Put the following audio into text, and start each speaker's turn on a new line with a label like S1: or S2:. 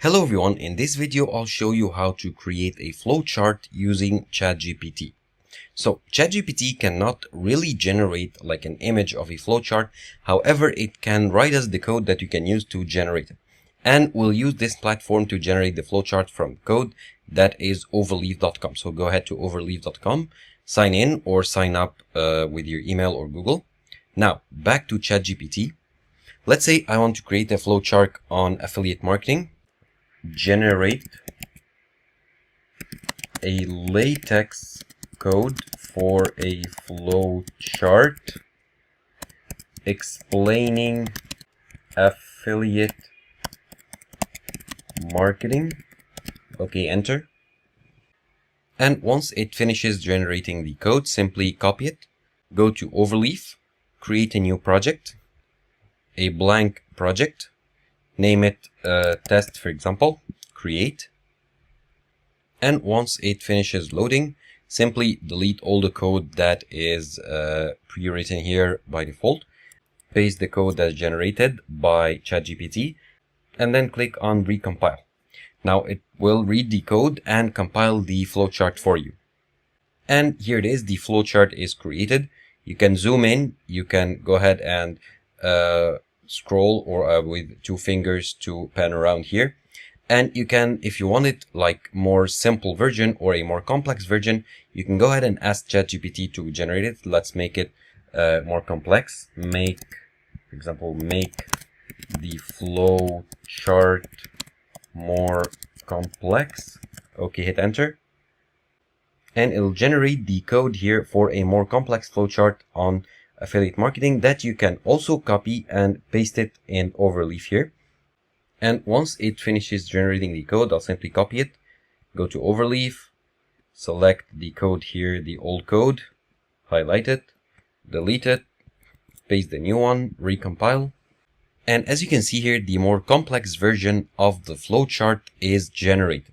S1: Hello everyone, in this video I'll show you how to create a flowchart using ChatGPT. So ChatGPT cannot really generate like an image of a flowchart, however it can write us the code that you can use to generate it. And we'll use this platform to generate the flowchart from code that is overleaf.com. So go ahead to overleaf.com, sign in or sign up with your email or Google. Now back to ChatGPT. Let's say I want to create a flowchart on affiliate marketing. Generate a latex code for a flowchart explaining affiliate marketing. Okay, enter. And once it finishes generating the code, simply copy it, go to Overleaf, create a new project, a blank project, name it test, for example, create. And once it finishes loading, simply delete all the code that is pre-written here by default, paste the code that's generated by ChatGPT, and then click on recompile. Now it will read the code and compile the flowchart for you. And here it is, the flowchart is created. You can zoom in, you can go ahead and scroll or with two fingers to pan around here, and you can, if you want it like more simple version or a more complex version, you can go ahead and ask ChatGPT to generate it. Let's make it more complex. Make, for example, make the flow chart more complex. Okay, hit enter, and it'll generate the code here for a more complex flowchart on affiliate marketing that you can also copy and paste it in Overleaf here. And once it finishes generating the code, I'll simply copy it, go to Overleaf, select the code here, the old code, highlight it, delete it, paste the new one, recompile. And as you can see here, the more complex version of the flowchart is generated.